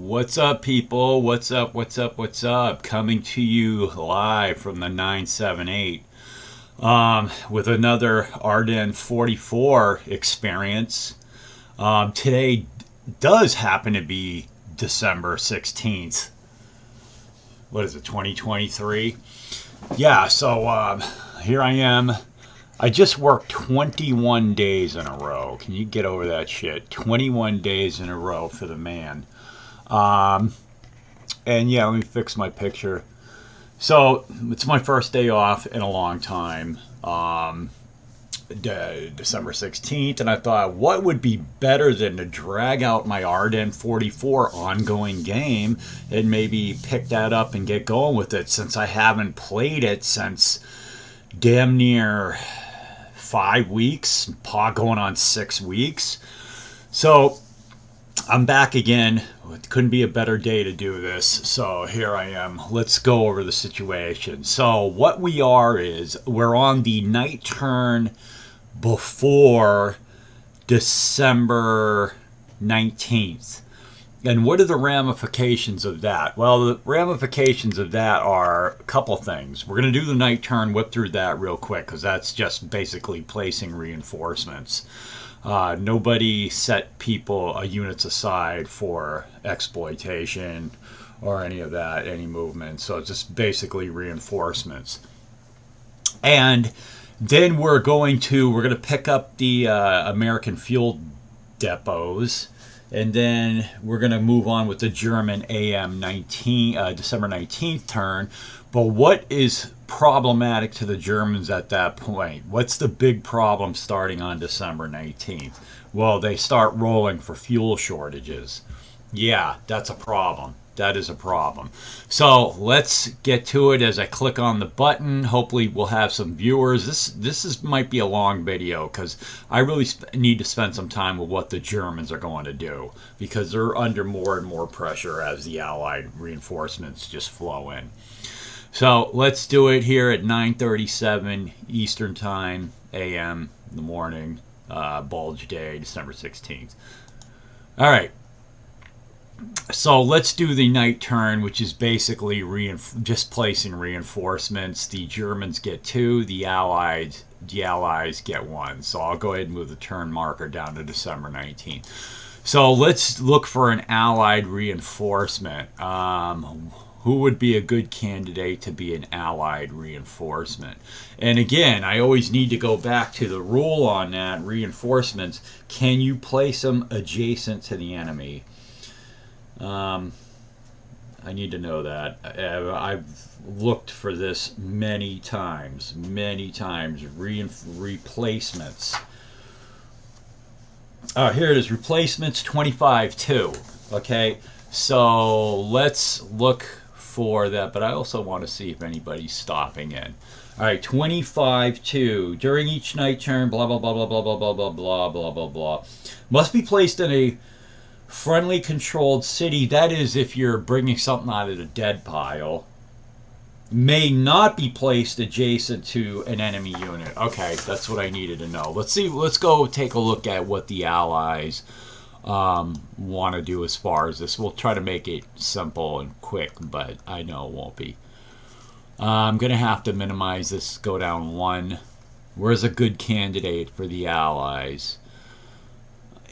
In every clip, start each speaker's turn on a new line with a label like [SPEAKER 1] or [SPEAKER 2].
[SPEAKER 1] What's up, people? What's up? What's up? What's up? Coming to you live from the 978 with another Ardennes 44 experience. Today does happen to be December 16th. What is it, 2023? Yeah, so here I am. I just worked 21 days in a row. Can you get over that shit? 21 days in a row for the man. And yeah, let me fix my picture. So it's my first day off in a long time, December 16th, and I thought, what would be better than to drag out my Ardennes 44 ongoing game and maybe pick that up and get going with it, since I haven't played it since damn near 5 weeks, going on 6 weeks. So I'm back again. It couldn't be a better day to do this. So here I am. Let's go over the situation. So what we are is we're on the night turn before December 19th. And what are the ramifications of that? Well, the ramifications of that are a couple things. We're going to do the night turn, whip through that real quick, because that's just basically placing reinforcements. Nobody set units aside for exploitation or any of that, any movement. So it's just basically reinforcements. And then we're going to pick up the American fuel depots. And then we're going to move on with the German December 19th turn. But what is problematic to the Germans at that point? What's the big problem starting on December 19th? Well, they start rolling for fuel shortages. Yeah, that's a problem. That is a problem. So let's get to it as I click on the button. Hopefully we'll have some viewers. This might be a long video because I really need to spend some time with what the Germans are going to do, because they're under more and more pressure as the Allied reinforcements just flow in. So let's do it here at 9:37 Eastern Time a.m. in the morning, Bulge Day, December 16th. All right. So let's do the night turn, which is basically just placing reinforcements. The Germans get 2, the Allies get 1. So I'll go ahead and move the turn marker down to December 19th. So let's look for an Allied reinforcement. Who would be a good candidate to be an Allied reinforcement? And again, I always need to go back to the rule on that. Reinforcements, can you place them adjacent to the enemy? I need to know that. I've looked for this many times. Replacements. Here it is. Replacements 25-2. Okay, so let's look for that. But I also want to see if anybody's stopping in. All right, 25-2. During each night turn, blah blah blah blah blah blah blah blah blah blah blah blah. Must be placed in a friendly controlled city. That is, if you're bringing something out of the dead pile. May not be placed adjacent to an enemy unit. Okay, that's what I needed to know. Let's go take a look at what the Allies want to do as far as this. We'll try to make it simple and quick, but I know it won't be. I'm gonna have to minimize this, go down 1. Where's a good candidate for the Allies?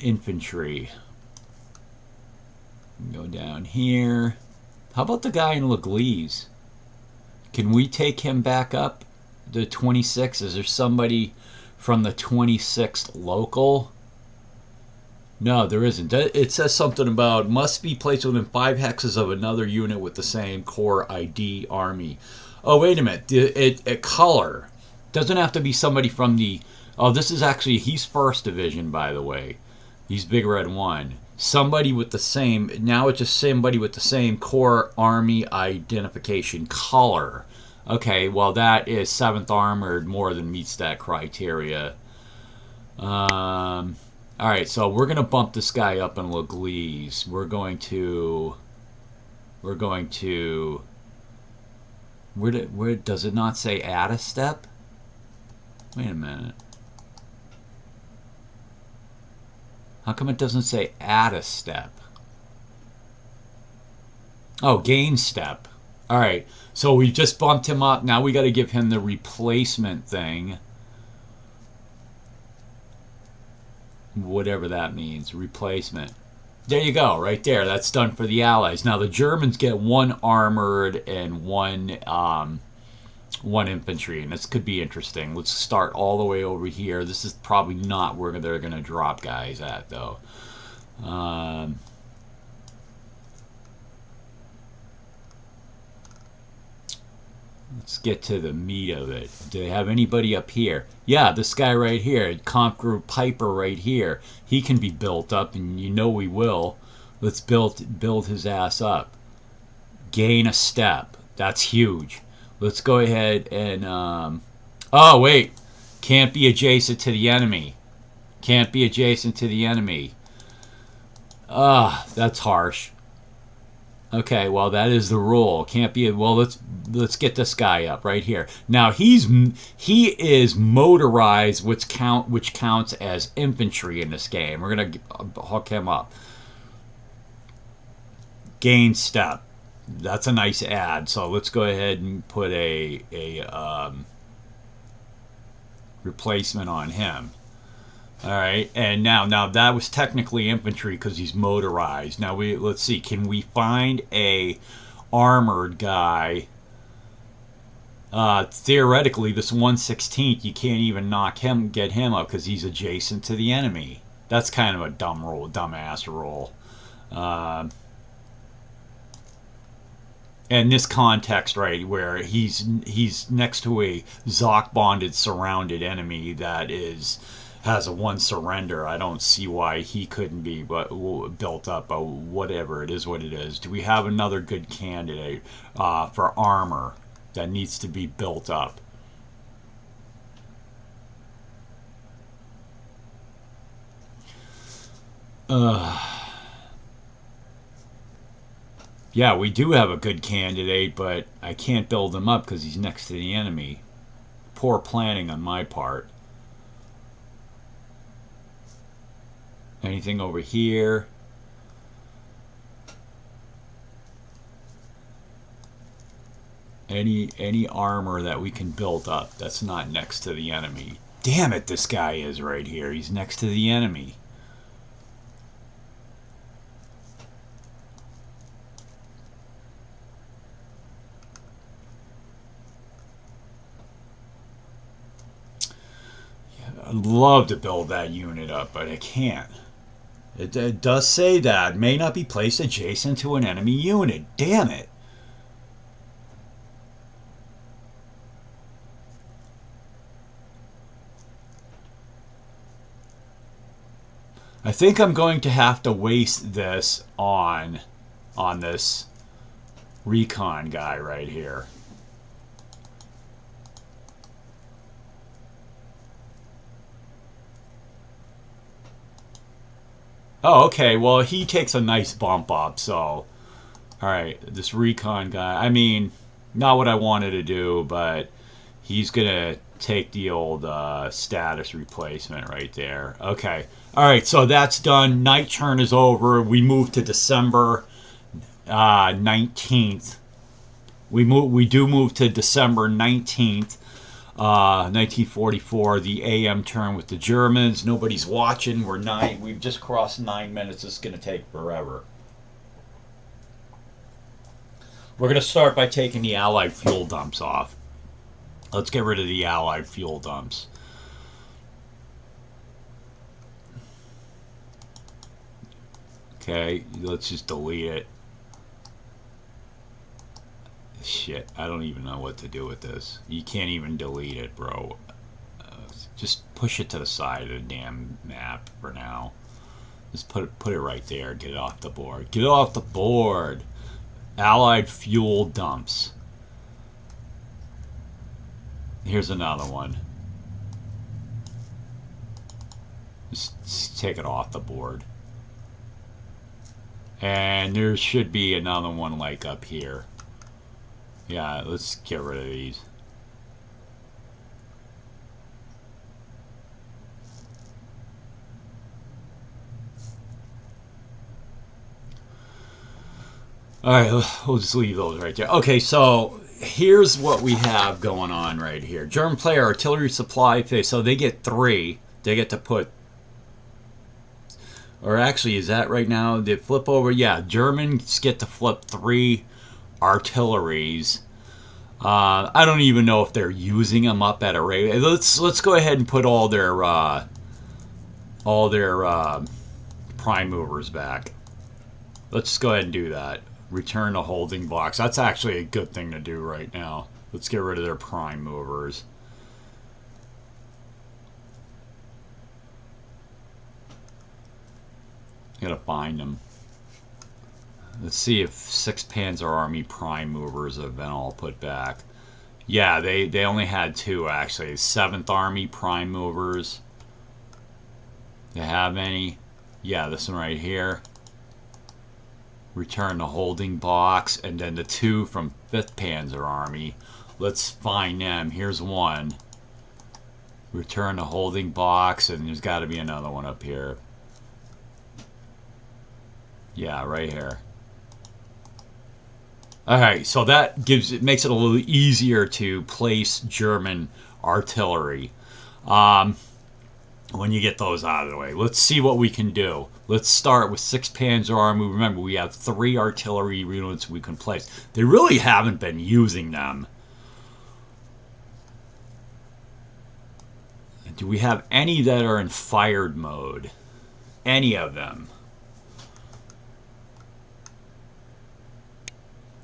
[SPEAKER 1] Infantry. Go down here. How about the guy in Leglise? Can we take him back up? The 26? Is there somebody from the 26th local? No, there isn't. It says something about must be placed within 5 hexes of another unit with the same core ID army. Oh, wait a minute. It color. Doesn't have to be somebody from the... Oh, this is actually... He's 1st Division, by the way. He's Big Red 1. Somebody with the same... Now it's just somebody with the same core army identification color. Okay, well, that is 7th Armored, more than meets that criteria. Alright, so we're going to bump this guy up in Leglise. We're going to... Where does it not say add a step? Wait a minute. How come it doesn't say add a step? Oh, gain step. All right. So we just bumped him up. Now we got to give him the replacement thing. Whatever that means. Replacement. There you go. Right there. That's done for the Allies. Now the Germans get one armored and one infantry, and this could be interesting. Let's start all the way over here. This is probably not where they're going to drop guys at, though. Um, let's get to the meat of it. Do they have anybody up here? Yeah, this guy right here, Conqueror Piper right here. He can be built up, and you know we will. Let's build his ass up. Gain a step. That's huge. Let's go ahead and oh wait, can't be adjacent to the enemy. Can't be adjacent to the enemy. Ah, that's harsh. Okay, well that is the rule. Can't be. Well, let's get this guy up right here. Now he is motorized, which counts as infantry in this game. We're gonna hook him up. Gain step. That's a nice add. So let's go ahead and put a replacement on him. All right, and now that was technically infantry because he's motorized. Now let's see, can we find a armored guy? Theoretically, this 1/16th, you can't even get him up because he's adjacent to the enemy. That's kind of a dumbass rule. Uh, in this context, right, where he's next to a Zoc bonded surrounded enemy that has a one surrender. I don't see why he couldn't be built up. But whatever, it is what it is. Do we have another good candidate for armor that needs to be built up? Yeah, we do have a good candidate, but I can't build him up because he's next to the enemy. Poor planning on my part. Anything over here? Any armor that we can build up that's not next to the enemy. Damn it, this guy is right here. He's next to the enemy. I'd love to build that unit up, but I can't. It does say that. May not be placed adjacent to an enemy unit. Damn it. I think I'm going to have to waste this on this recon guy right here. Oh, okay. Well, he takes a nice bump up, so... Alright, this recon guy. I mean, not what I wanted to do, but he's going to take the old status replacement right there. Okay. Alright, so that's done. Night turn is over. We move to December 19th. We do move to December 19th. 1944, the AM turn with the Germans. Nobody's watching. We've just crossed 9 minutes. It's going to take forever. We're going to start by taking the Allied fuel dumps off. Let's get rid of the Allied fuel dumps. Okay, let's just delete it. Shit, I don't even know what to do with this. You can't even delete it, bro. Just push it to the side of the damn map for now. Just put it right there. Get it off the board. Get it off the board. Allied fuel dumps. Here's another one. Just take it off the board. And there should be another one like up here. Yeah, let's get rid of these. All right, we'll just leave those right there. Okay, so here's what we have going on right here. German player artillery supply phase. So they get 3. They get to put, or actually, is that right now? They flip over. Yeah, Germans get to flip 3 artilleries. I don't even know if they're using them up at a rate. Let's go ahead and put all their prime movers back. Let's just go ahead and do that. Return to holding blocks. That's actually a good thing to do right now. Let's get rid of their prime movers. Gotta find them. Let's see if 6 Panzer Army prime movers have been all put back. Yeah, they only had 2 actually. 7th Army prime movers. They have any? Yeah, this one right here. Return to holding box, and then the 2 from 5th Panzer Army. Let's find them. Here's one. Return to holding box, and there's got to be another one up here. Yeah, right here. Alright, so that makes it a little easier to place German artillery. When you get those out of the way. Let's see what we can do. Let's start with 6 Panzer Army. Remember, we have 3 artillery units we can place. They really haven't been using them. Do we have any that are in fired mode? Any of them?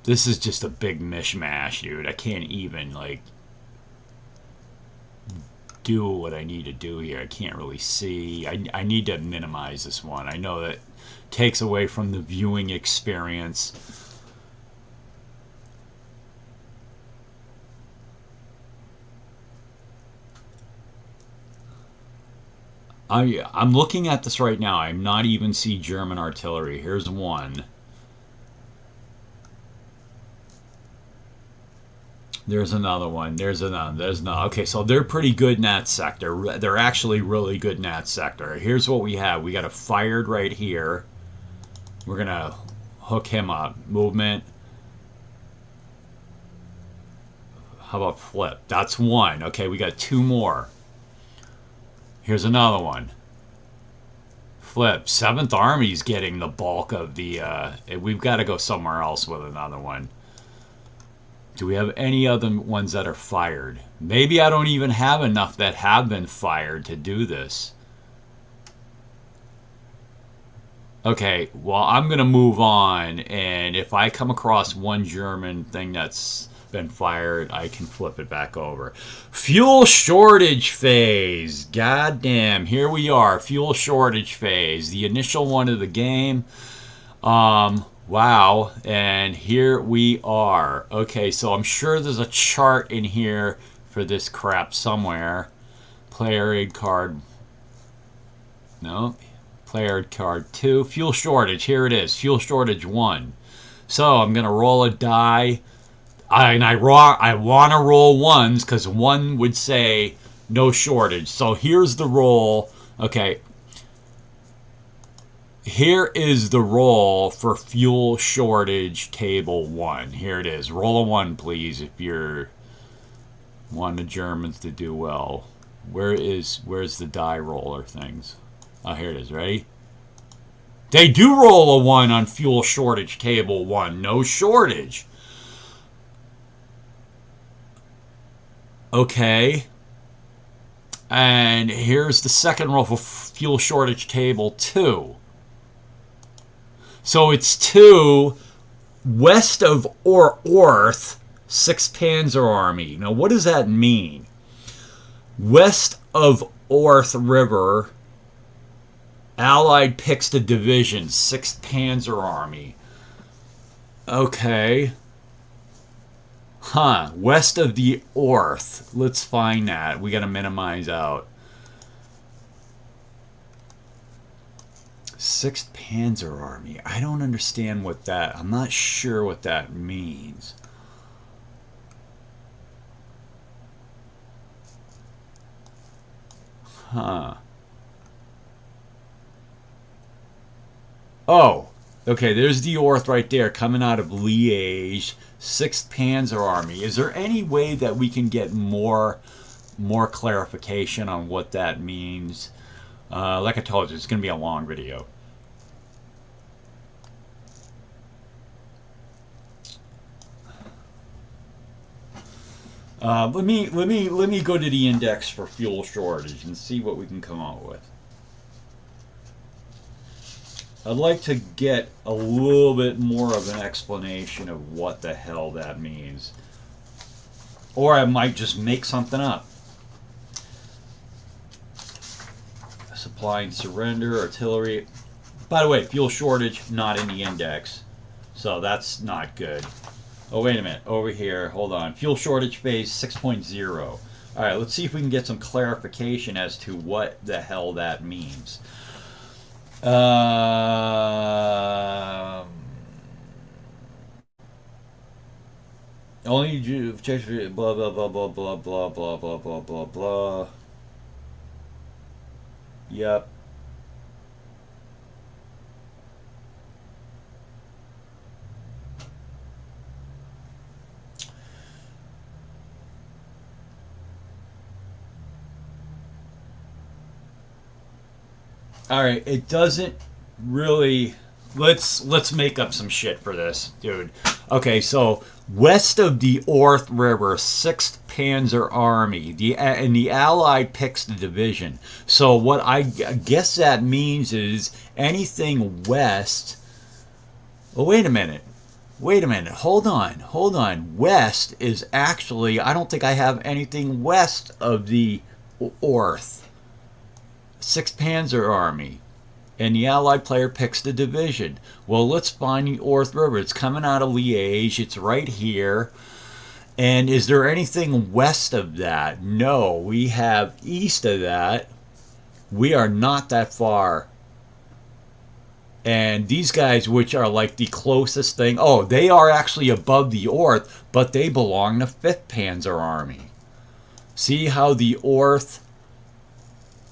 [SPEAKER 1] This is just a big mishmash, dude. I can't even, like, do what I need to do here. I can't really see. I need to minimize this one. I know that takes away from the viewing experience. I'm looking at this right now. I'm not even see German artillery. Here's one. There's another one. There's another. There's another. Okay, so they're pretty good in that sector. They're actually really good in that sector. Here's what we have. We got a fired right here. We're going to hook him up. Movement. How about flip? That's one. Okay, we got 2 more. Here's another one. Flip. 7th Army's getting the bulk of the... we've got to go somewhere else with another one. Do we have any other ones that are fired? Maybe I don't even have enough that have been fired to do this. Okay, well, I'm going to move on, and if I come across one German thing that's been fired, I can flip it back over. Fuel shortage phase. Goddamn, here we are. Fuel shortage phase. The initial one of the game. Wow, and here we are. Okay, so I'm sure there's a chart in here for this crap somewhere. Player aid card. No. Player aid card 2. Fuel shortage. Here it is. Fuel shortage 1. So I'm going to roll a die. I want to roll ones because 1 would say no shortage. So here's the roll. Okay. Here is the roll for fuel shortage table 1. Here it is. Roll a 1, please, if you're want the Germans to do well. Where's the die roller things? Oh, here it is. Ready? They do roll a 1 on fuel shortage table 1. No shortage. Okay. And here's the second roll for fuel shortage table 2. So it's 2 west of Orth, 6th Panzer Army. Now, what does that mean? West of Orth River, Allied picks the division, 6th Panzer Army. Okay. Huh. West of the Orth. Let's find that. We got to minimize out. 6th Panzer Army. I don't understand what that... I'm not sure what that means. Huh. Oh. Okay, there's the Orth right there coming out of Liège, 6th Panzer Army. Is there any way that we can get more clarification on what that means? Like I told you, it's going to be a long video. Let me go to the index for fuel shortage and see what we can come up with. I'd like to get a little bit more of an explanation of what the hell that means. Or I might just make something up. Supply and surrender, artillery. By the way, fuel shortage, not in the index. So that's not good. Oh, wait a minute. Over here, hold on. Fuel shortage phase 6.0. All right, let's see if we can get some clarification as to what the hell that means. Only blah blah blah blah blah blah blah blah blah blah blah. Yep. All right, it doesn't really. Let's make up some shit for this, dude. Okay, so west of the Orth River, 6th Panzer Army, and the Allied picks the division. So what I guess that means is anything west. Oh, wait a minute. Wait a minute. Hold on. West is actually. I don't think I have anything west of the Orth. 6th Panzer Army. And the Allied player picks the division. Well, let's find the Orth River. It's coming out of Liège. It's right here. And is there anything west of that? No. We have east of that. We are not that far. And these guys, which are like the closest thing, oh, they are actually above the Orth, but they belong to 5th Panzer Army. See how the Orth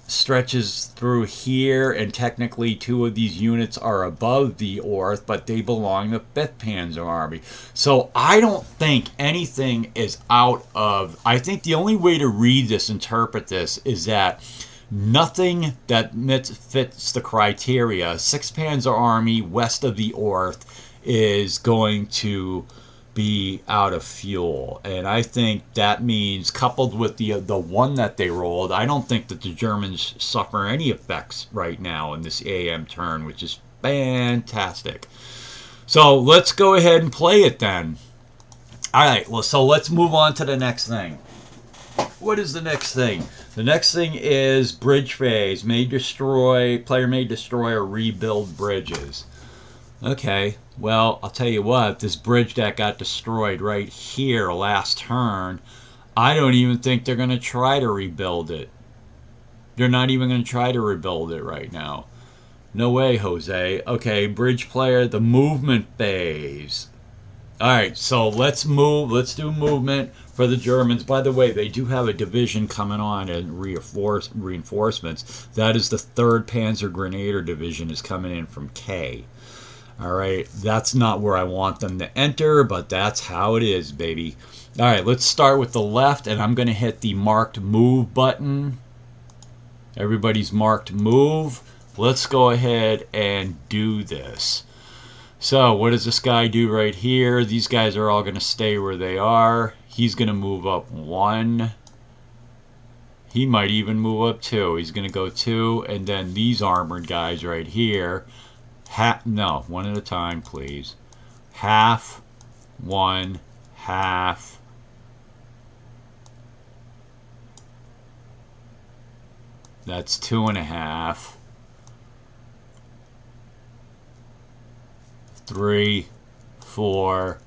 [SPEAKER 1] stretches through here, and technically 2 of these units are above the Orth, but they belong to 5th Panzer Army. So I don't think anything is out of. I think the only way to read this, interpret this, is that nothing that fits the criteria. 6th Panzer Army west of the Orth is going to be out of fuel, and I think that means, coupled with the one that they rolled, I don't think that the Germans suffer any effects right now in this AM turn, which is fantastic. So let's go ahead and play it then. All right, well, so let's move on to the next thing. What is the next thing? The next thing is bridge phase. Player may destroy or rebuild bridges. Okay, well, I'll tell you what, this bridge that got destroyed right here last turn, I don't even think they're going to try to rebuild it. They're not even going to try to rebuild it right now. No way, Jose. Okay, bridge player, the movement phase. Alright, so let's move. Let's do movement for the Germans. By the way, they do have a division coming on and reinforcements. That is the 3rd Panzer Grenadier Division is coming in from K. Alright, that's not where I want them to enter, but that's how it is, baby. Alright, let's start with the left, and I'm going to hit the marked move button. Everybody's marked move. Let's go ahead and do this. So, what does this guy do right here? These guys are all going to stay where they are. He's going to move up 1. He might even move up 2. He's going to go 2, and then these armored guys right here. No, one at a time, please. Half, 1, half. That's 2.5. 3, 4,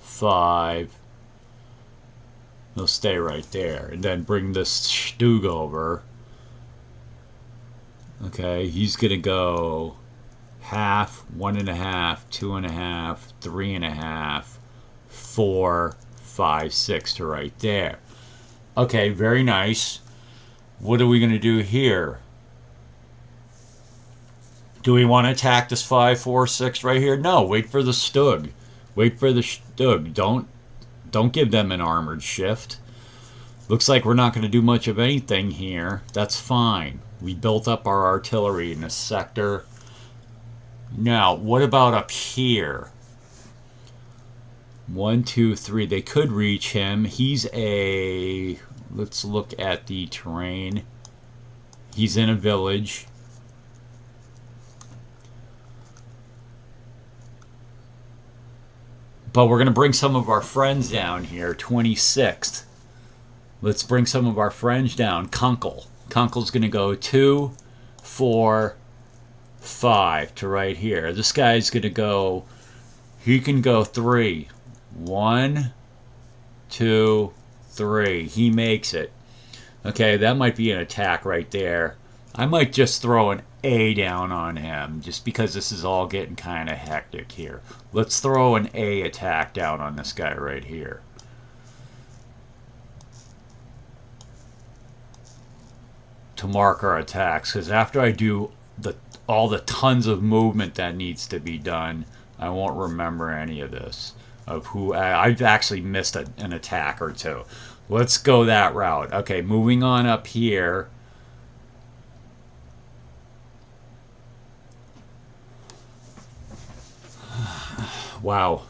[SPEAKER 1] 5. They'll stay right there. And then bring this Stug over. Okay, he's going to go half, 1.5, 2.5, 3.5, 4, 5, 6 to right there. Okay, very nice. What are we going to do here? Do we want to attack this 5-4-6 right here? No, wait for the Stug. Wait for the Stug. Don't give them an armored shift. Looks like we're not going to do much of anything here. That's fine. We built up our artillery in this sector. Now, what about up here? 1, 2, 3. They could reach him. He's a... Let's look at the terrain. He's in a village. But we're going to bring some of our friends down here. 26th. Let's bring some of our friends down. Kunkel. Kunkel's going to go 2, 4, 5 to right here. This guy's going to go... He can go 3. 1, 2, 3. He makes it. Okay, that might be an attack right there. I might just throw an A down on him, just because this is all getting kind of hectic here. Let's throw an A attack down on this guy right here. To mark our attacks, because after I do all the tons of movement that needs to be done, I won't remember any of this. Of who I've actually missed an attack or two. Let's go that route. Okay, moving on up here. Wow.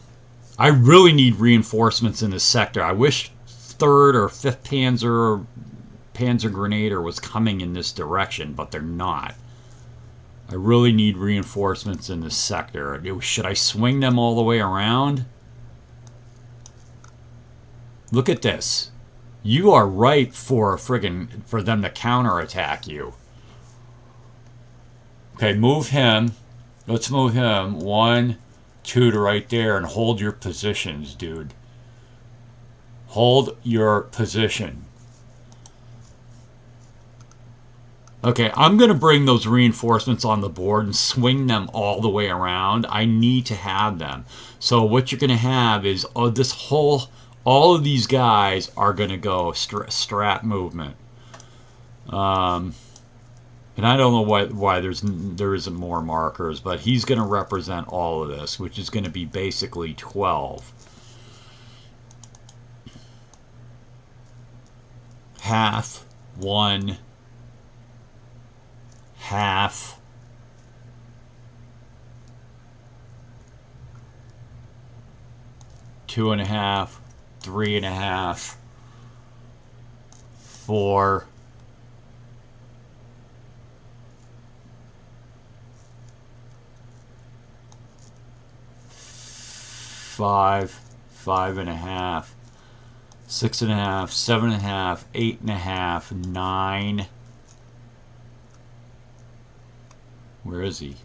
[SPEAKER 1] I really need reinforcements in this sector. I wish 3rd or 5th Panzer Grenadier was coming in this direction, but they're not. I really need reinforcements in this sector. Should I swing them all the way around? Look at this. You are ripe for for them to counterattack you. Okay, move him. Let's move him 1, 2 to right there and hold your positions, dude. Hold your position. Okay, I'm going to bring those reinforcements on the board and swing them all the way around. I need to have them. So what you're going to have is all of these guys are going to go strat movement. And I don't know why there isn't more markers, but he's going to represent all of this, which is going to be basically 12. Half, 1, half, two and a half, 3.5, 4, 5, 5.5, 6.5, 7.5, 8.5, 9. Where is he?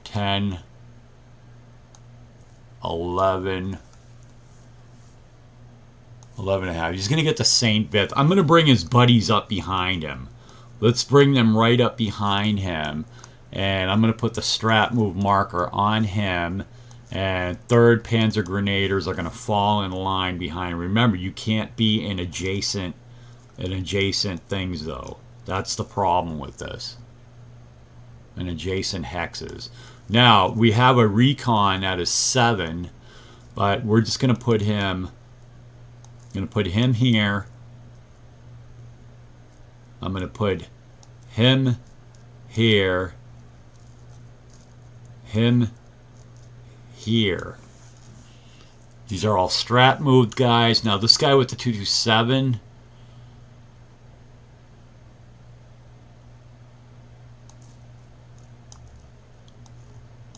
[SPEAKER 1] 10, 11, 11.5. He's going to get the Saint Bith. I'm going to bring his buddies up behind him. Let's bring them right up behind him. And I'm going to put the strat move marker on him. And 3rd Panzer Grenadiers are going to fall in line behind. Remember, you can't be in adjacent things, though. That's the problem with this. And adjacent hexes. Now, we have a recon that is 7, but we're just going to put him... I'm going to put him here. I'm going to put him here. Him here. These are all strat moved guys. Now, this guy with the 227...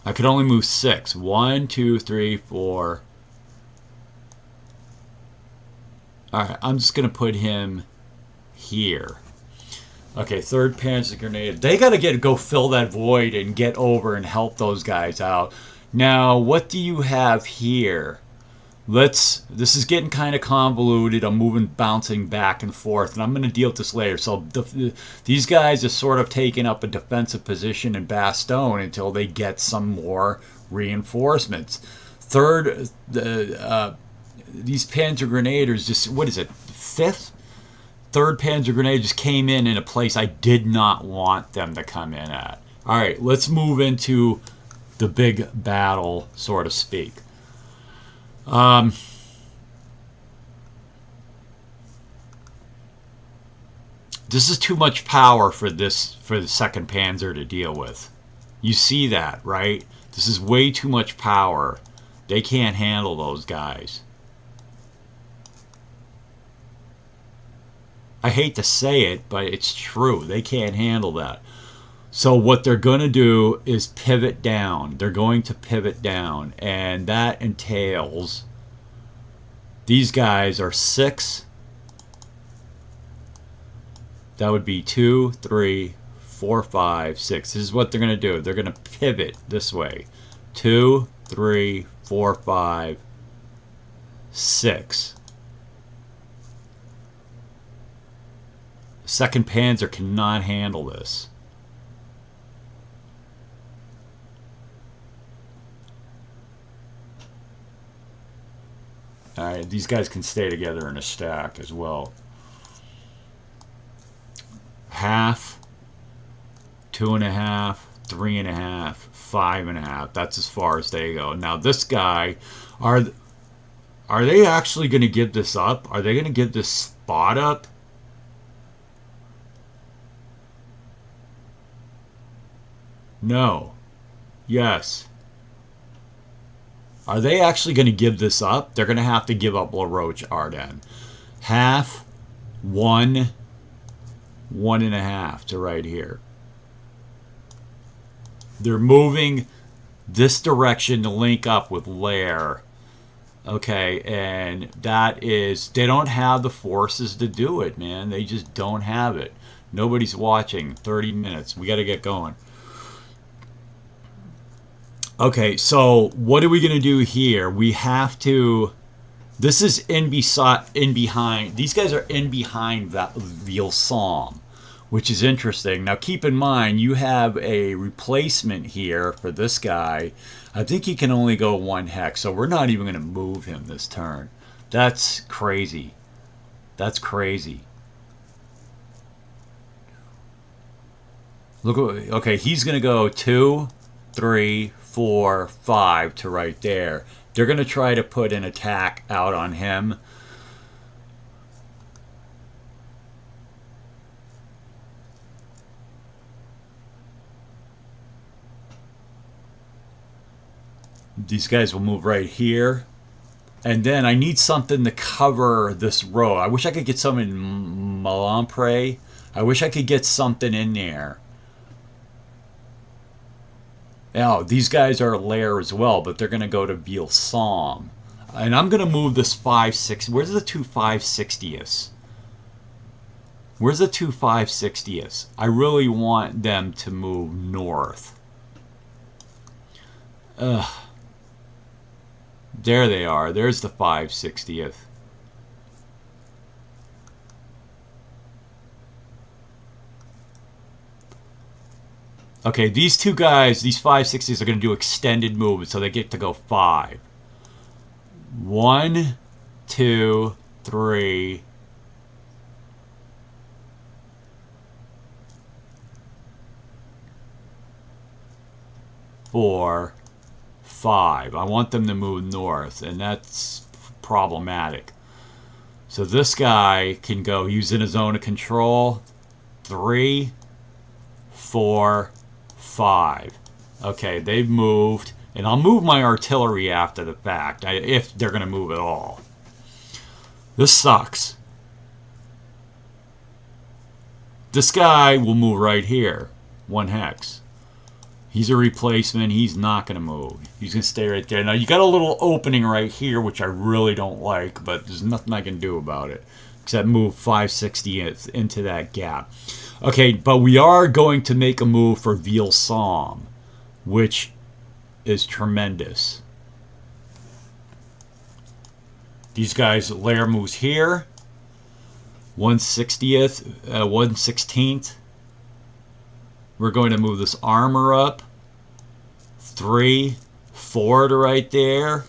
[SPEAKER 1] I could only move 6. 1, 2, 3, 4. Alright, I'm just going to put him here. Okay, 3rd Panzer Grenadier. They got to go fill that void and get over and help those guys out. Now, what do you have here? This is getting kind of convoluted. I'm bouncing back and forth, and I'm going to deal with this later. So these guys are sort of taking up a defensive position in Bastogne until they get some more reinforcements. These Panzer Grenadiers, just, what is it, 5th? third Panzer Grenadier just came in a place I did not want them to come in at. All right, let's move into the big battle, so to speak. This is too much power for the 2nd Panzer to deal with. You see that, right? This is way too much power. They can't handle those guys. I hate to say it, but it's true. They can't handle that. So what they're going to do is pivot down. They're going to pivot down. And that entails these guys are 6. That would be 2, 3, 4, 5, 6. This is what they're going to do. They're going to pivot this way. 2, 3, 4, 5, 6. 2nd Panzer cannot handle this. Alright, these guys can stay together in a stack as well. Half, 2.5, 3.5, 5.5. That's as far as they go. Now this guy, are they actually going to give this up? Are they going to give this spot up? No. Yes. Are they actually going to give this up? They're going to have to give up La Roche Ardennes. Half, 1, 1.5 to right here. They're moving this direction to link up with Lair. Okay, and that is, they don't have the forces to do it, man. They just don't have it. Nobody's watching. 30 minutes. We got to get going. Okay, so what are we going to do here? We have to... This is in behind... These guys are in behind Ville-Somme, which is interesting. Now, keep in mind, you have a replacement here for this guy. I think he can only go 1 hex, so we're not even going to move him this turn. That's crazy. That's crazy. Look, okay, he's going to go 2, 3, 4, 5 to right there. They're going to try to put an attack out on him. These guys will move right here. And then I need something to cover this row. I wish I could get some in Malampre. I wish I could get something in there. Now, these guys are Lair as well, but they're going to go to Ville-Somme. And I'm going to move this 560. Where's the 2 560ths? Where's the 2 560ths? I really want them to move north. Ugh. There they are. There's the 560th. Okay, these two guys, these 560s are going to do extended movement, so they get to go 5. 1, 2, 3. 4, 5. I want them to move north, and that's problematic. So this guy can go, he's in a zone of control. 3, 4, 5. Okay, they've moved, and I'll move my artillery after the fact, if they're going to move at all. This sucks. This guy will move right here. 1 hex. He's a replacement. He's not going to move. He's going to stay right there. Now, you got a little opening right here, which I really don't like, but there's nothing I can do about it except move 560 into that gap. Okay, but we are going to make a move for Ville-Somme, which is tremendous. These guys, Lair moves here. 1/60th, 1/16th. We're going to move this armor up. 3, 4 to right there.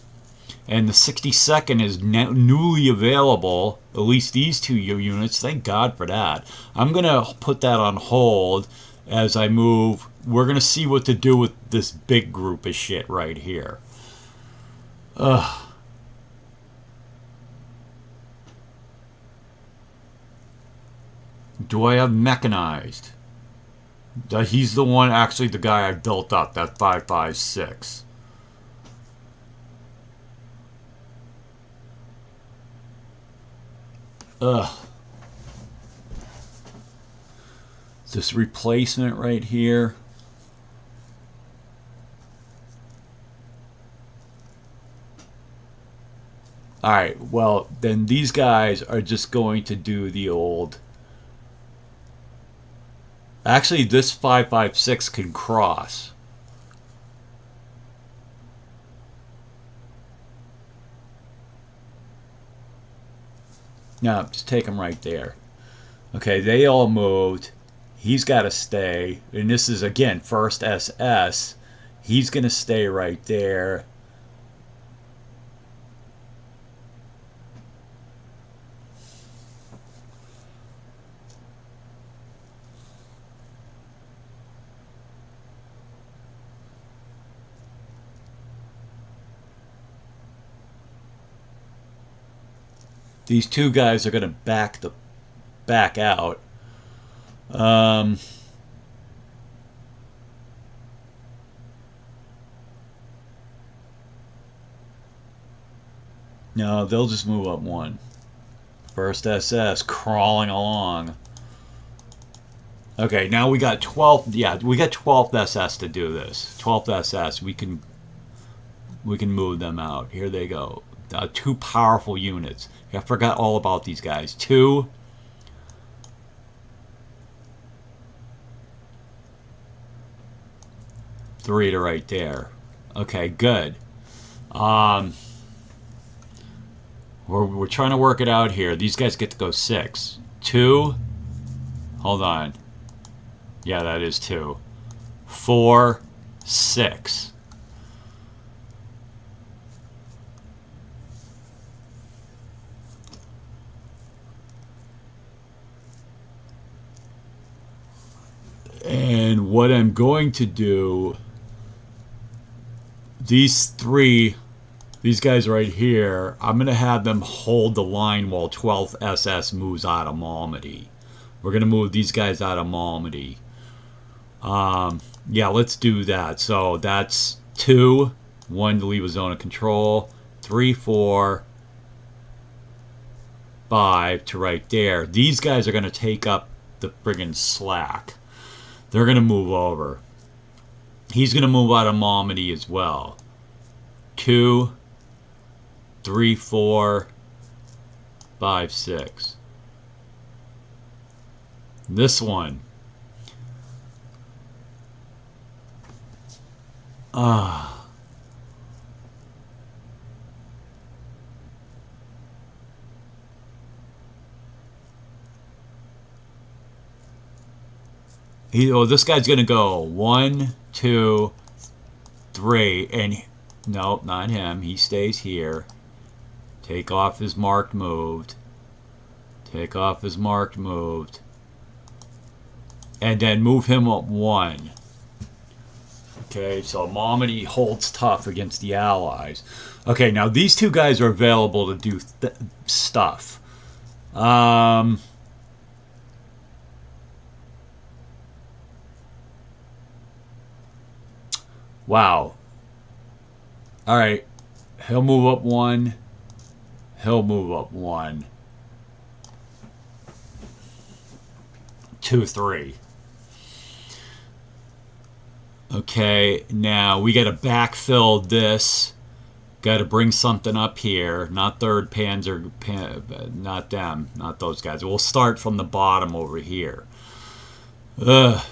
[SPEAKER 1] And the 62nd is newly available, at least these two units. Thank God for that. I'm going to put that on hold as I move. We're going to see what to do with this big group of shit right here. Ugh. Do I have mechanized? He's the one, actually the guy I built up, that 556. Ugh. This replacement right here. Alright, well, then these guys are just going to do the old... Actually, this 556 can cross. No, just take them right there. Okay, they all moved. He's got to stay. And this is, again, first SS. He's going to stay right there. These two guys are going to back out. No, they'll just move up one. First SS crawling along. Okay, now we got 12. Yeah, we got 12th SS to do this. 12th SS. We can move them out. Here they go. Two powerful units. I forgot all about these guys. 2. 3 to right there. Okay, good. We're trying to work it out here. These guys get to go 6. 2. Hold on. Yeah, that is 2. 4. 6. And what I'm going to do, these guys right here, I'm going to have them hold the line while 12th SS moves out of Malmedy. We're going to move these guys out of Malmedy. Yeah, let's do that. So that's 2. 1 to leave a zone of control. 3, 4, 5 to right there. These guys are going to take up the friggin' slack. They're going to move over. He's going to move out of Malmedy as well. 2, 3, 4, 5, 6. This one. This guy's going to go 1, 2, 3, and no, not him. He stays here. Take off his marked moved. Take off his marked moved. And then move him up 1. Okay, so Malmedy holds tough against the Allies. Okay, now these two guys are available to do stuff. Wow. Alright. He'll move up 1. He'll move up 1. 2, 3. Okay, now we got to backfill this. Got to bring something up here. Not 3rd Panzer, not them, not those guys. We'll start from the bottom over here. Ugh.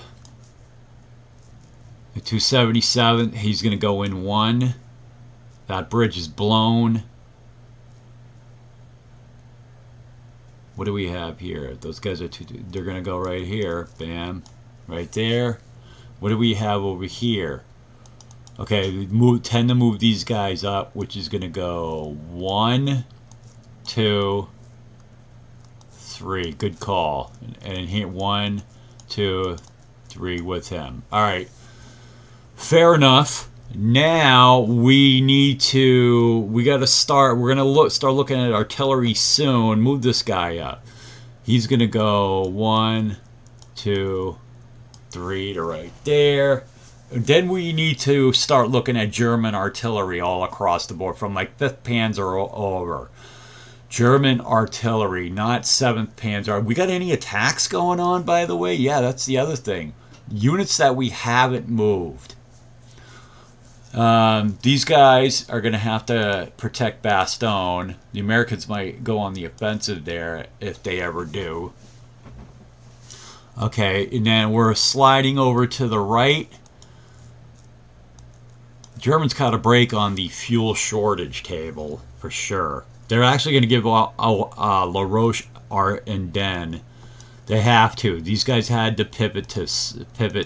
[SPEAKER 1] 277, he's going to go in 1. That bridge is blown. What do we have here? Those guys are they're going to go right here. Bam. Right there. What do we have over here? Okay, tend to move these guys up, which is going to go 1, 2, 3. Good call. And hit 1, 2, 3 with him. All right. Fair enough. Now we got to start. We're going to start looking at artillery soon. Move this guy up. He's going to go 1, 2, 3 to right there. Then we need to start looking at German artillery all across the board, from like 5th Panzer over. German artillery, not 7th Panzer. We got any attacks going on, by the way? Yeah, that's the other thing. Units that we haven't moved. These guys are going to have to protect Bastogne. The Americans might go on the offensive there if they ever do. Okay, and then we're sliding over to the right. Germans caught a break on the fuel shortage table, for sure. They're actually going to give La Roche Ardennes. They have to. These guys had to pivot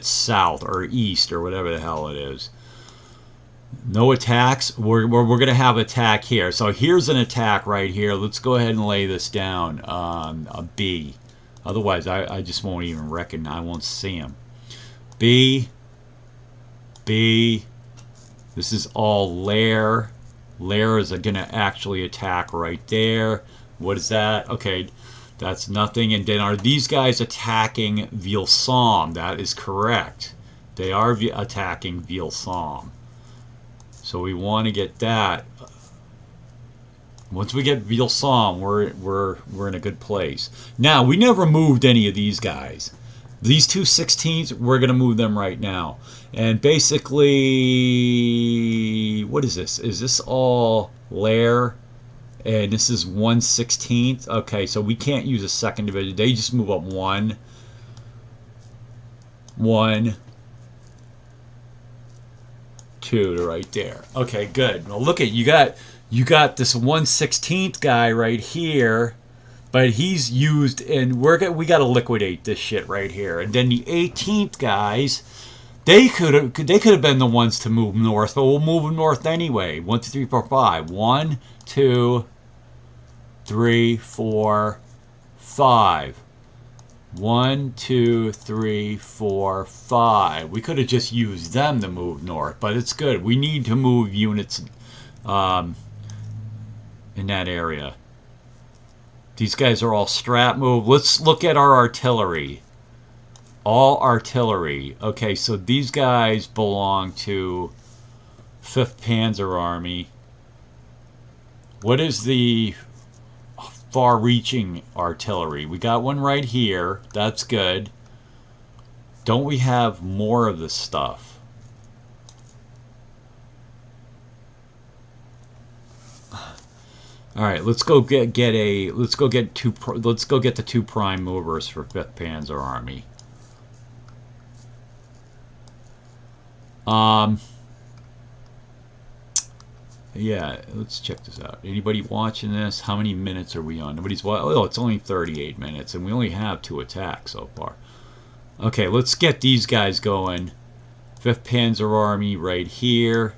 [SPEAKER 1] south or east or whatever the hell it is. No attacks. We're going to have attack here. So here's an attack right here. Let's go ahead and lay this down. A B. Otherwise, I just won't even recognize. I won't see them. B. B. This is all Lair. Lair is going to actually attack right there. What is that? Okay, that's nothing. And then are these guys attacking Ville-Somme? That is correct. They are attacking Ville-Somme. So we want to get that. Once we get Ville-Somme, we're in a good place. Now, we never moved any of these guys. These two 16s, we're going to move them right now. And basically, what is this? Is this all Lair? And this is 1/16. Okay, so we can't use a 2nd division. They just move up 1. 1. 2 to right there. Okay, good. Well, look at you got this 1/16 guy right here. But he's used, and we got to liquidate this shit right here. And then the 18th guys, they could have been the ones to move north, but we'll move them north anyway. 1, 2, 3, 4, 5. 1, 2, 3, 4, 5. 1, 2, 3, 4, 5. We could have just used them to move north, but it's good. We need to move units in that area. These guys are all strat move. Let's look at our artillery. All artillery. Okay, so these guys belong to 5th Panzer Army. What is the far-reaching artillery? We got one right here. That's good. Don't we have more of this stuff? All right, let's go get the 2 prime movers for 5th Panzer Army. Yeah, let's check this out. Anybody watching this? How many minutes are we on? Nobody's watching. Oh, it's only 38 minutes, and we only have 2 attacks so far. Okay, let's get these guys going. 5th Panzer Army right here.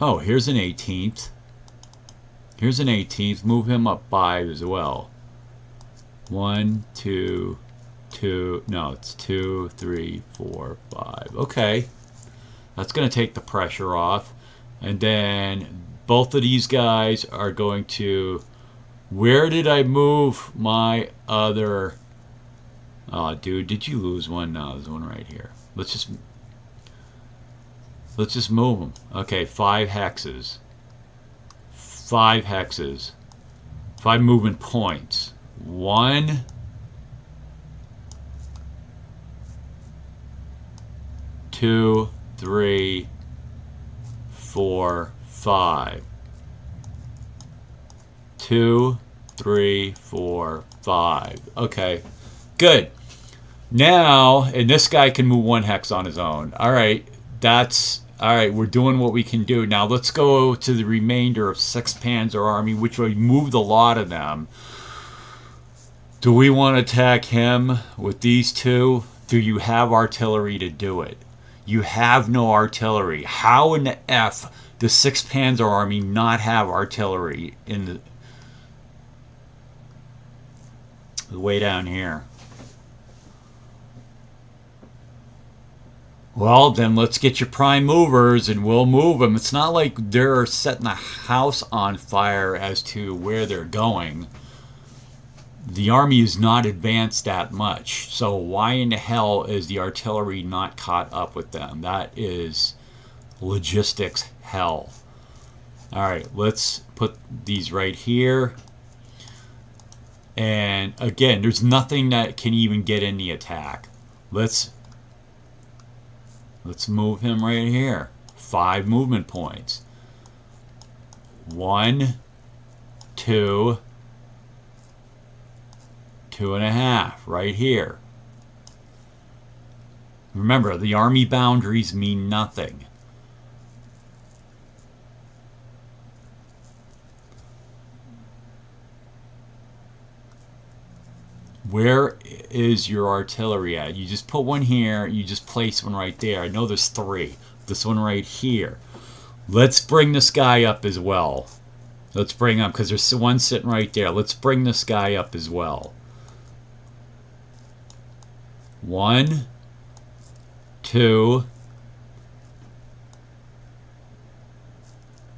[SPEAKER 1] Oh, here's an 18th. Here's an 18th. Move him up 5 as well. 1, 2, 2. No, it's 2, 3, 4, 5. Okay. That's going to take the pressure off. And then both of these guys are going to... Where did I move my other... Oh, dude, did you lose one? No, there's one right here. Let's just move them. Okay, 5 hexes. 5 hexes. 5 movement points. 1, 2, 3, 4, 5. 2, 3, 4, 5. Okay, good. Now, and this guy can move 1 hex on his own. All right, that's All right, we're doing what we can do. Now let's go to the remainder of 6th Panzer Army, which we moved a lot of them. Do we want to attack him with these two? Do you have artillery to do it? You have no artillery. How in the F does 6th Panzer Army not have artillery in the way down here? Well, then let's get your prime movers and we'll move them. It's not like they're setting a house on fire as to where they're going. The army is not advanced that much. So why in the hell is the artillery not caught up with them? That is logistics hell. All right, let's put these right here. And again, there's nothing that can even get in the attack. Let's move him right here. 5 movement points. 1, 2, 2.5 right here. Remember, the army boundaries mean nothing. Where is your artillery at? You just put one here, you just place one right there. I know there's 3. This one right here. Let's bring this guy up as well. Let's bring up, because there's one sitting right there. Let's bring this guy up as well. 1, 2,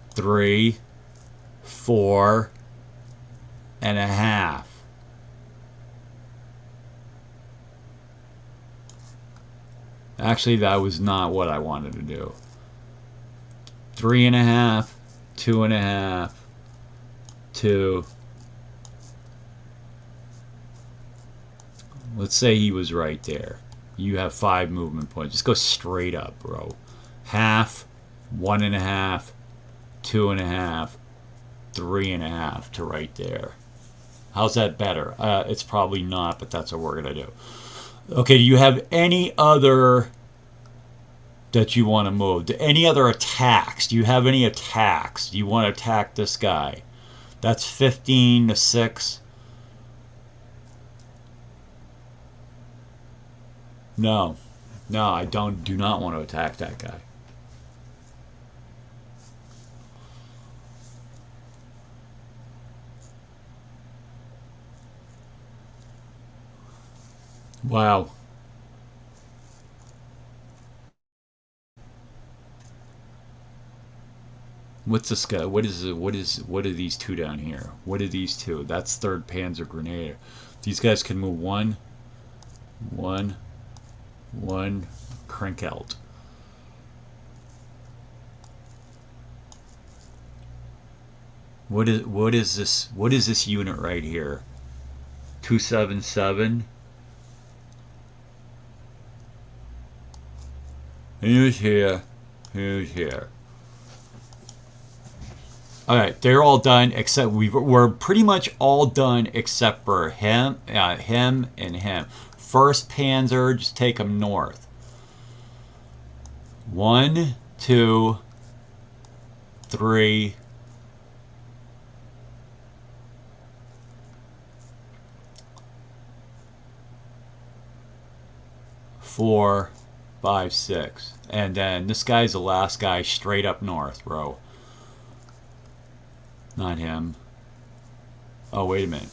[SPEAKER 1] 3, 4.5. Actually, that was not what I wanted to do. 3.5, 2.5, 2. Let's say he was right there. You have 5 movement points. Just go straight up, bro. Half, 1.5, 2.5, 3.5 to right there. How's that better? It's probably not, but that's what we're going to do. Okay, do you have any other that you want to move? Any other attacks? Do you have any attacks? Do you want to attack this guy? That's 15 to 6. No. No, I do not want to attack that guy. Wow. What's this guy? What are these two down here? What are these two? That's 3rd Panzer Grenadier. These guys can move 1, 1, 1, crank out. What is this unit right here? 277. Who's here? Who's here? All right, they're all done except we're pretty much all done except for him, him, and him. 1st Panzer, just take them north. 1, 2, 3. 4, 5, 6. And then this guy's the last guy straight up north, bro. Not him. Oh, wait a minute.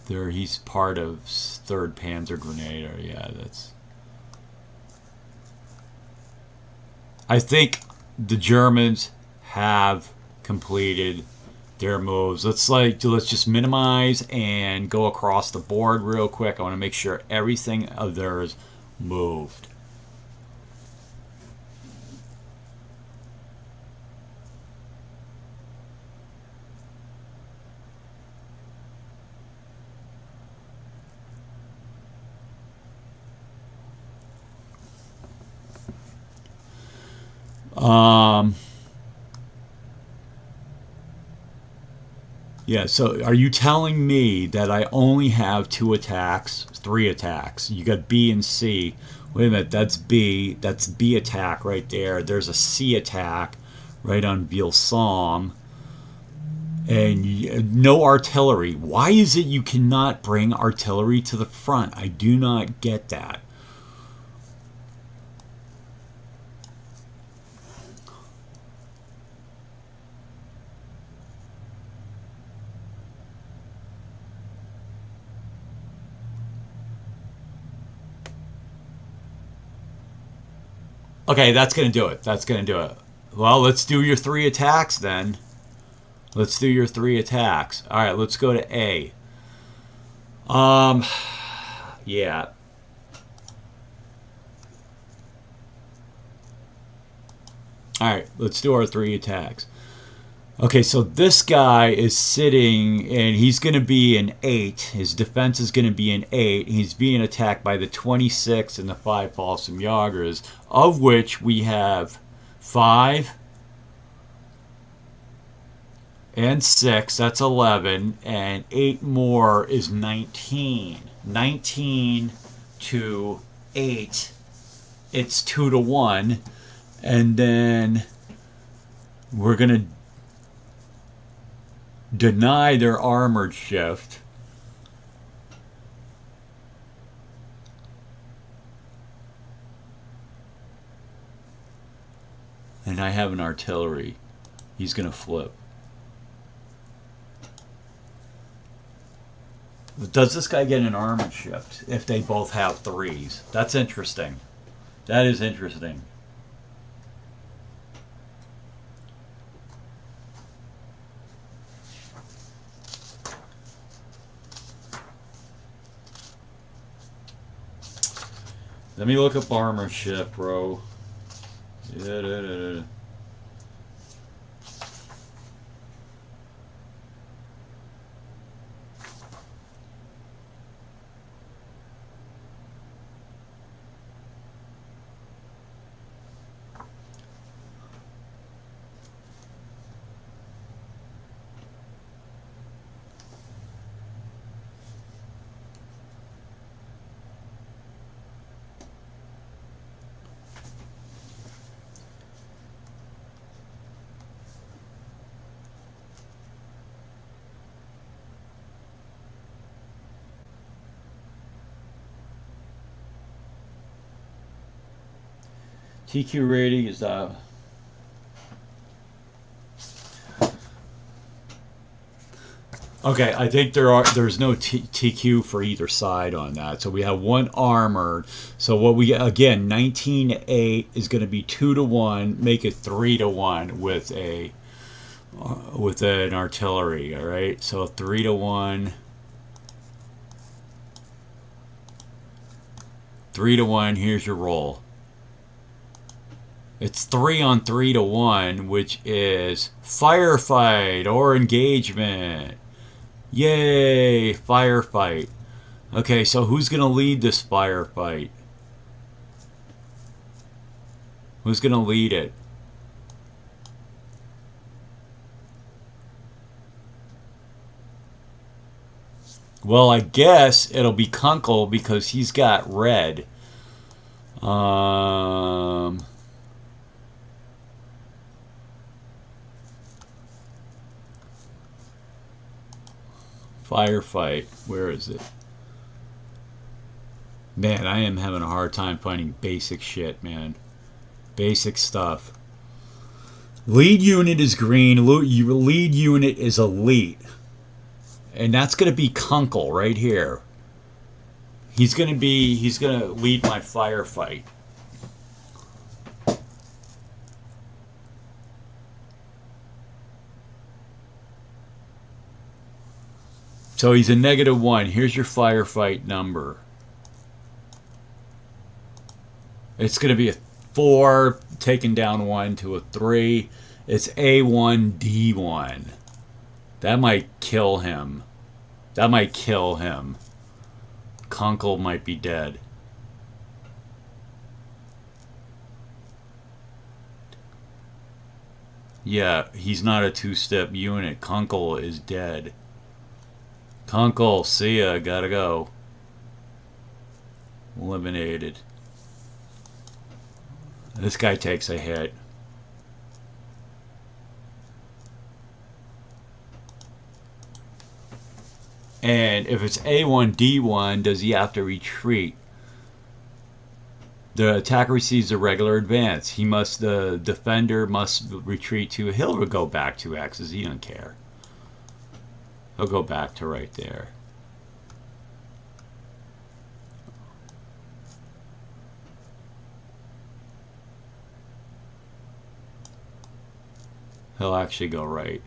[SPEAKER 1] There, he's part of 3rd Panzer Grenadier. Yeah, that's... I think the Germans have completed their moves. Let's just minimize and go across the board real quick. I want to make sure everything of theirs moved. Yeah, so are you telling me that I only have 2 attacks, 3 attacks? You got B and C. Wait a minute, that's B. That's B attack right there. There's a C attack right on Vilsam. And no artillery. Why is it you cannot bring artillery to the front? I do not get that. Okay, that's going to do it. That's going to do it. Well, let's do your 3 attacks then. Let's do your 3 attacks. All right, let's go to A. Yeah. All right, let's do our 3 attacks. Okay, so this guy is sitting, and he's going to be an 8. His defense is going to be an 8. He's being attacked by the 26 and the 5 Balsam Jagers, of which we have 5 and 6. That's 11, and 8 more is 19. 19 to 8. It's 2 to 1, and then we're going to deny their armored shift. And I have an artillery. He's going to flip. Does this guy get an armored shift if they both have 3s? That's interesting. That is interesting. Let me look up armor shift, bro. TQ rating is okay, I think there's no TQ for either side on that. So we have 1 armored. So what we get again, 19 to 8 is going to be 2 to 1, make it 3 to 1 with an artillery, all right? So 3 to 1. 3 to 1, here's your roll. It's 3 on 3 to 1, which is firefight or engagement. Yay, firefight. Okay, so who's going to lead this firefight? Who's going to lead it? Well, I guess it'll be Kunkel because he's got red. Firefight. Where is it? Man, I am having a hard time finding basic shit, man. Basic stuff. Lead unit is green. Lead unit is elite. And that's going to be Kunkel right here. He's going to lead my firefight. So he's a -1. Here's your firefight number. It's going to be a 4, taking down 1 to a 3. It's A1D1. That might kill him. That might kill him. Kunkel might be dead. Yeah, he's not a two-step unit. Kunkel is dead. Kunkel, see ya, gotta go. Eliminated. This guy takes a hit. And if it's A1D1, does he have to retreat? The attacker receives a regular advance. The defender must retreat to, he'll go back 2x's, he doesn't care. He'll go back to right there. He'll actually go right.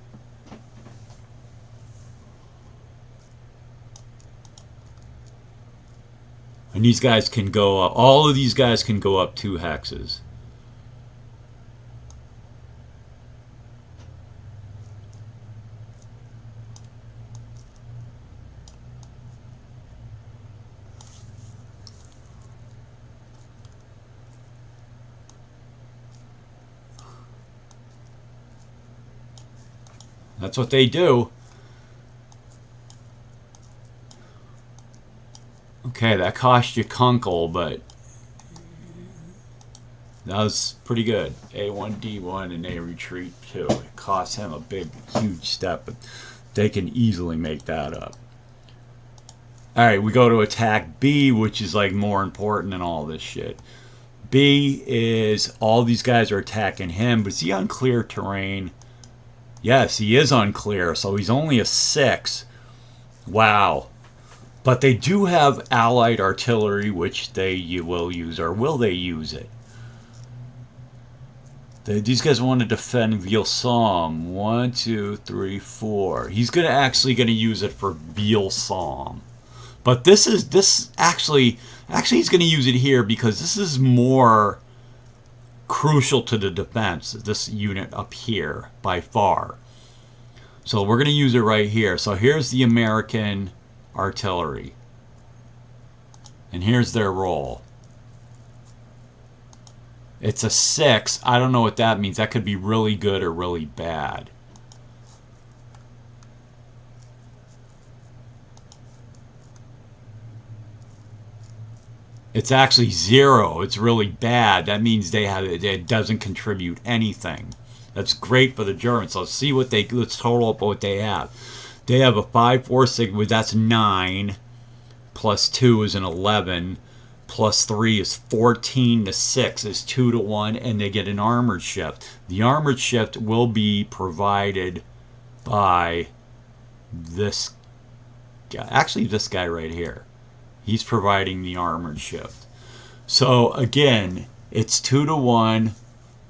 [SPEAKER 1] And these guys can go up, all of these guys can go up 2 hexes. That's what they do. Okay, that cost you Kunkel, but that was pretty good. A1D1 and they retreat too. It cost him a big, huge step, but they can easily make that up. Alright, we go to attack B, which is like more important than all this shit. B is all these guys are attacking him, but is he on clear terrain? Yes, he is on clear, so he's only a 6. Wow. But they do have allied artillery, which they will use, or will they use it? These guys want to defend Vilsomme. 1, 2, 3, 4. He's actually going to use it for Vilsomme. But this actually he's going to use it here because this is more crucial to the defense, this unit up here by far. So we're going to use it right here. So here's the American artillery. And here's their roll. It's a 6. I don't know what that means. That could be really good or really bad. It's actually 0. It's really bad. That means it doesn't contribute anything. That's great for the Germans. So let's see what let's total up what they have. They have a 5, 4, 6, that's 9. Plus 2 is an 11. Plus 3 is 14 to 6 is 2 to 1, and they get an armored shift. The armored shift will be provided by this guy. Actually, this guy right here. He's providing the armored shift. So again, it's 2 to 1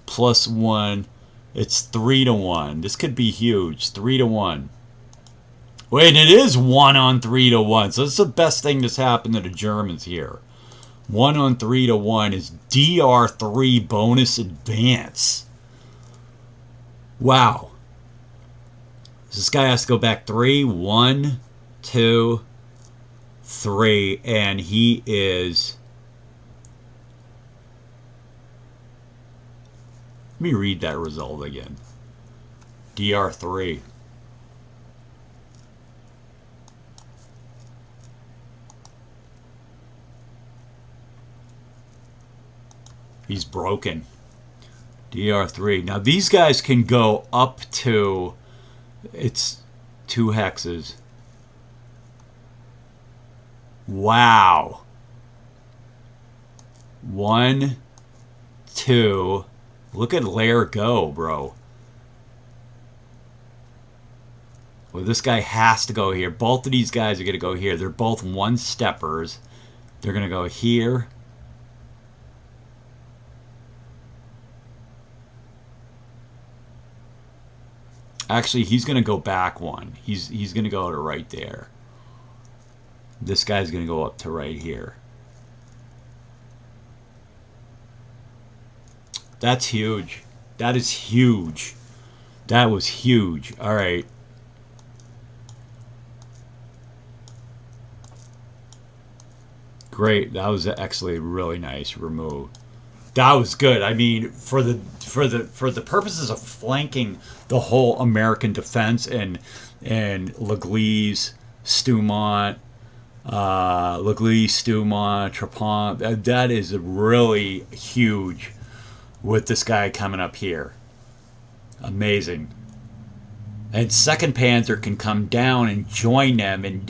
[SPEAKER 1] plus 1. It's 3 to 1. This could be huge. 3 to 1. Wait, it is 1 on 3 to 1. So this is the best thing that's happened to the Germans here. 1 on 3 to 1 is DR3 bonus advance. Wow. This guy has to go back 3. 1, 2, 3. And he is... Let me read that result again. DR3. He's broken. DR3. Now these guys can go up to, it's 2 hexes. Wow. 1, 2. Look at Lair go, bro. Well, this guy has to go here. Both of these guys are going to go here. They're both one-steppers. They're going to go here. Actually, he's going to go back 1. He's going to go to right there. This guy's going to go up to right here. That's huge. That is huge. That was huge. All right. Great. That was actually a really nice remove. That was good. I mean, for the purposes of flanking the whole American defense and Leglise, Stumont, Trapont, that is really huge with this guy coming up here. Amazing. And Second Panzer can come down and join them and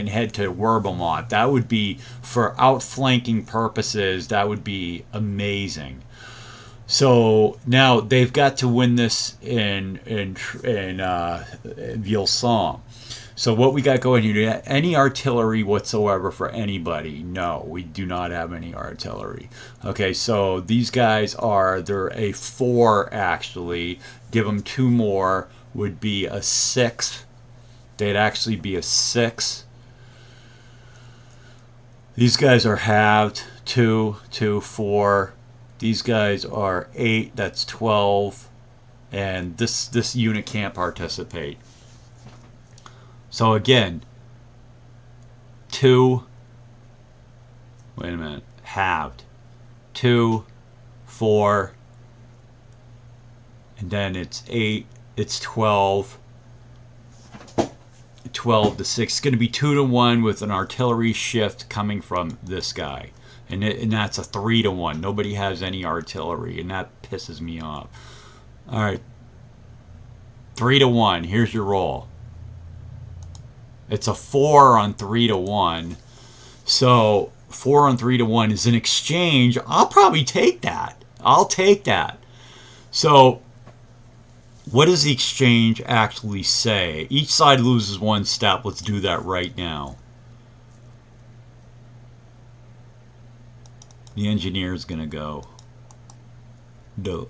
[SPEAKER 1] head to Werbelmont. That would be, for outflanking purposes, that would be amazing. So now they've got to win this in Vilsong. So what we got going here, any artillery whatsoever for anybody? No, we do not have any artillery. Okay, so these guys they're a 4 actually. Give them 2 more would be a 6. They'd actually be a 6. These guys are halved, 2, 2, 4. These guys are 8, that's 12. And this unit can't participate. So again, 2, wait a minute, halved, 2, 4, and then it's 8, it's 12, 12 to 6. It's going to be 2 to 1 with an artillery shift coming from this guy. And that's a 3 to 1. Nobody has any artillery, and that pisses me off. All right, 3 to 1, here's your roll. It's a 4 on 3 to 1. So 4 on 3 to 1 is an exchange. I'll probably take that. I'll take that. So what does the exchange actually say? Each side loses 1 step. Let's do that right now. The engineer is going to go. No.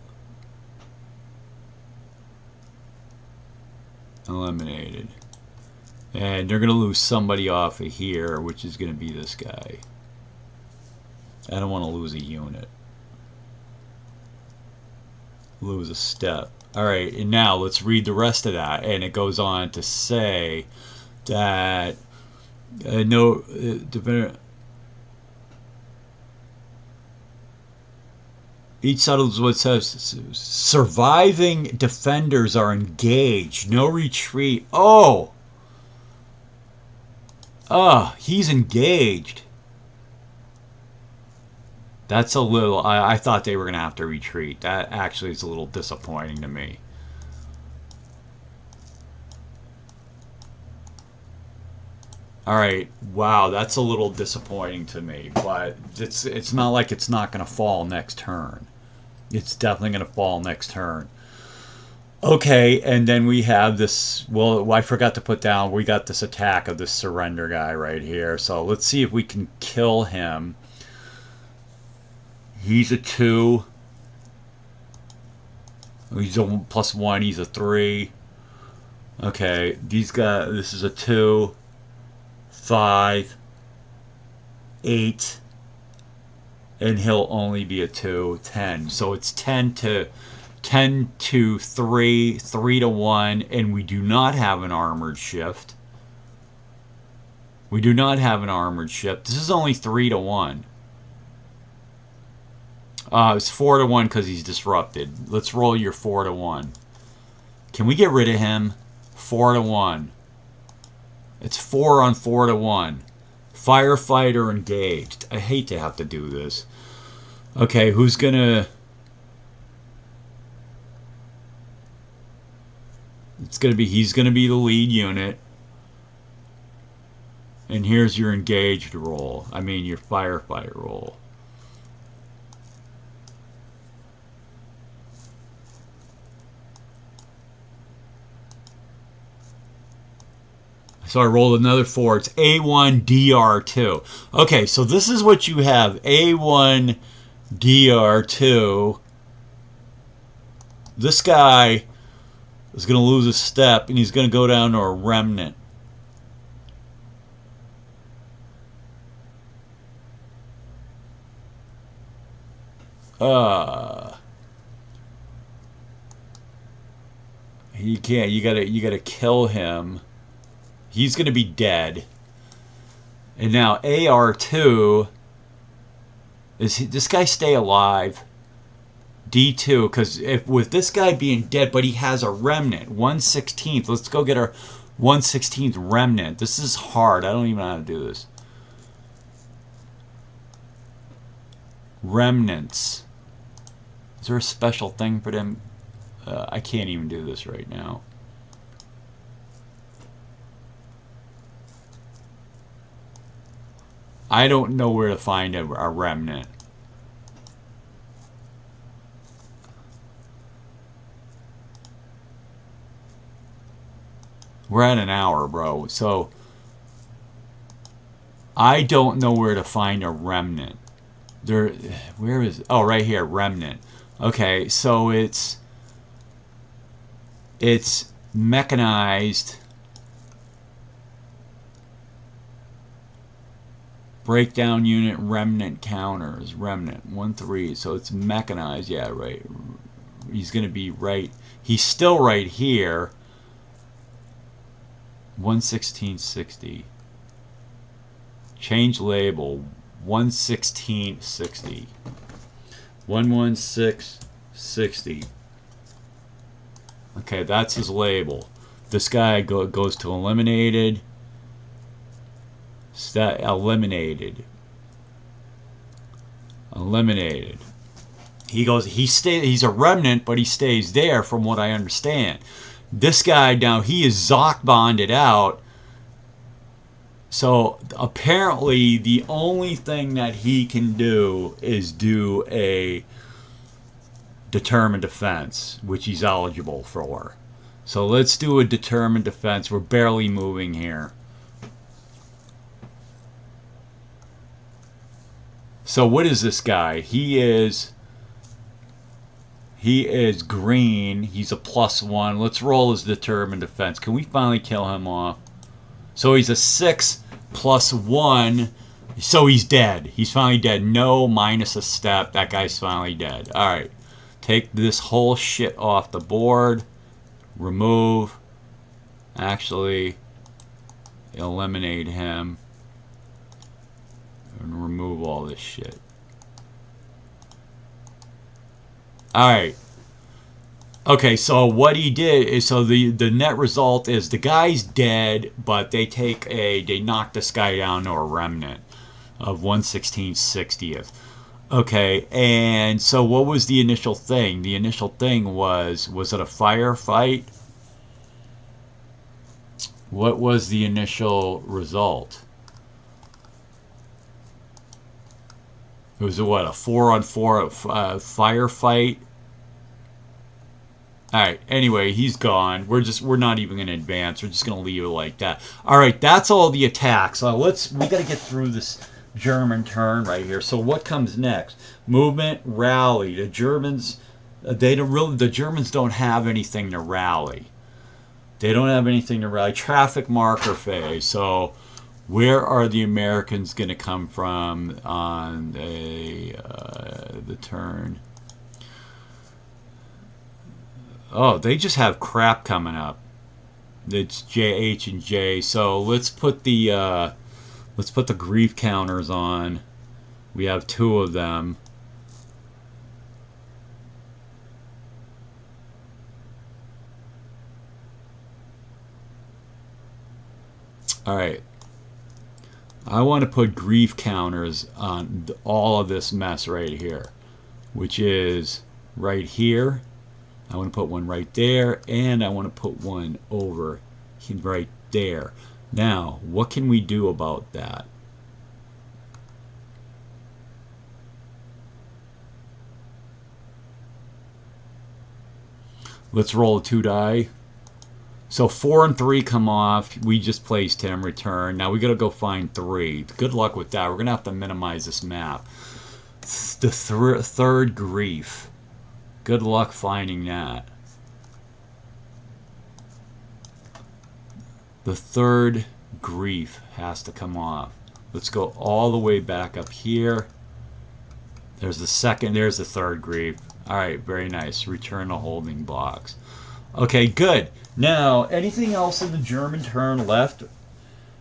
[SPEAKER 1] Eliminated. And they're going to lose somebody off of here, which is going to be this guy. I don't want to lose a unit. Lose a step. Alright, and now let's read the rest of that. And it goes on to say that each settles what says surviving defenders are engaged. No retreat. Oh! He's engaged. That's a little... I thought they were going to have to retreat. That actually is a little disappointing to me. Alright, wow, that's a little disappointing to me. But it's not like it's not going to fall next turn. It's definitely going to fall next turn. Okay, and then we have this, well, I forgot to put down, we got this attack of this surrender guy right here. So let's see if we can kill him. He's a 2. He's a +1, he's a 3. Okay, these guys, this is a 2, 5, 8, and he'll only be a 2, 10. So it's 10 to 3, 3 to 1, and we do not have an armored shift. We do not have an armored shift. This is only 3 to 1. It's 4 to 1 because he's disrupted. Let's roll your 4 to 1. Can we get rid of him? 4 to 1. It's 4 on 4 to 1. Firefighter engaged. I hate to have to do this. Okay, who's gonna... he's gonna be the lead unit. And here's your engaged roll. I mean your firefighter roll. So I rolled another 4. It's A1 DR2. Okay, so this is what you have. A1 DR2. This guy is going to lose a step, and he's going to go down to a remnant. He can't. You gotta kill him. He's going to be dead. And now AR2 This guy stay alive? D2, because if with this guy being dead, but he has a remnant, 1/16. Let's go get our 1/16 remnant. This is hard. I don't even know how to do this. Remnants. Is there a special thing for them? I can't even do this right now. I don't know where to find a remnant. We're at an hour, bro. So I don't know where to find a remnant. Where is it? Oh, right here, remnant. Okay, so it's mechanized. Breakdown unit remnant counters. Remnant 1-3. So it's mechanized. Yeah, right. He's gonna be right. He's still right here. 1/16/60. Change label. 1/16/60. 1/16/60. Okay, that's his label. This guy goes to eliminated. Eliminated. Eliminated. He goes. He's a remnant, but he stays there, from what I understand. This guy now, he is Zoc bonded out. So apparently the only thing that he can do is do a determined defense, which he's eligible for. So let's do a determined defense. We're barely moving here. So what is this guy? He is green. He's a +1. Let's roll his determined defense. Can we finally kill him off? So he's a 6 +1. So he's dead. He's finally dead. No, minus a step. That guy's finally dead. All right. Take this whole shit off the board. Remove. Actually, eliminate him. And remove all this shit. Alright. Okay, so what he did is, so the net result is the guy's dead, but they knock this guy down to a remnant of 1/16/60th. Okay, and so what was the initial thing? The initial thing was it a firefight? What was the initial result? It was a 4-on-4 firefight. All right. Anyway, he's gone. We're not even going to advance. We're just going to leave it like that. All right. That's all the attacks. So we got to get through this German turn right here. So what comes next? Movement, rally. The Germans, the Germans don't have anything to rally. They don't have anything to rally. Traffic marker phase. So where are the Americans going to come from on the turn? Oh, they just have crap coming up. It's J, H, and J. So let's put the grief counters on. We have 2 of them. All right. I want to put grief counters on all of this mess right here, which is right here. I want to put one right there, and I want to put one over right there. Now, what can we do about that? Let's roll a 2 die. So 4 and 3 come off. We just placed him, return. Now we got to go find 3. Good luck with that. We're going to have to minimize this map. The third grief. Good luck finding that. The third grief has to come off. Let's go all the way back up here. There's the second. There's the third grief. All right, very nice. Return the holding blocks. Okay, good. Now, anything else in the German turn left?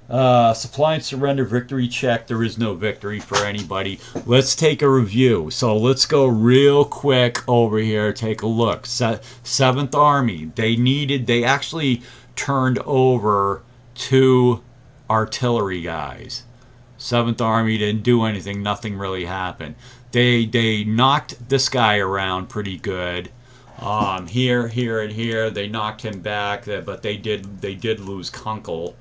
[SPEAKER 1] Supply and surrender victory check. There is no victory for anybody. Let's take a review. So let's go real quick over here. Take a look. 7th Army. They actually turned over 2 artillery guys. 7th Army didn't do anything. Nothing really happened. They knocked this guy around pretty good. Here, and here. They knocked him back, but they did lose Kunkel.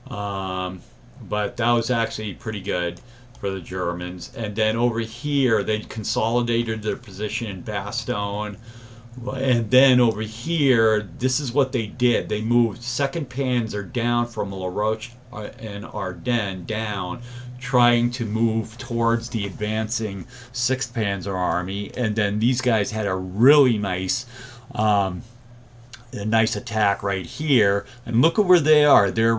[SPEAKER 1] But that was actually pretty good for the Germans. And then over here, they consolidated their position in Bastogne. And then over here, this is what they did. They moved 2nd Panzer down from La Roche and Ardennes down, trying to move towards the advancing 6th Panzer Army. And then these guys had a really nice attack right here. And look at where they are. They're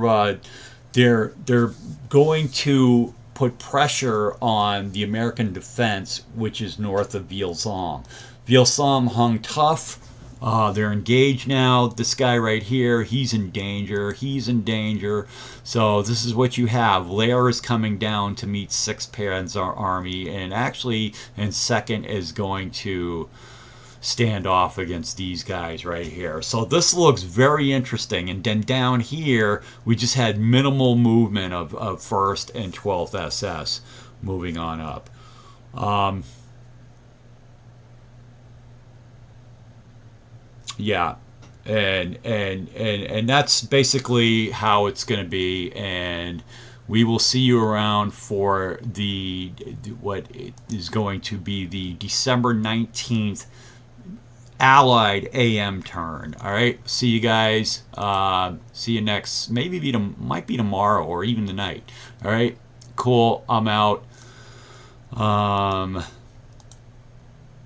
[SPEAKER 1] going to put pressure on the American defense, which is north of Ville-Somme. Ville-Somme hung tough. They're engaged now. This guy right here, he's in danger. He's in danger. So this is what you have. Lair is coming down to meet 6th Panzer Army, and actually in 2nd is going to stand off against these guys right here. So this looks very interesting. And then down here, we just had minimal movement of 1st and 12th SS moving on up. Yeah, and that's basically how it's going to be. And we will see you around for what is going to be the December 19th Allied AM turn. All right, see you guys. See you next. Might be tomorrow or even tonight. All right, cool. I'm out.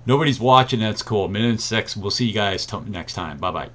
[SPEAKER 1] Nobody's watching. That's cool. 1:06. We'll see you guys next time. Bye bye.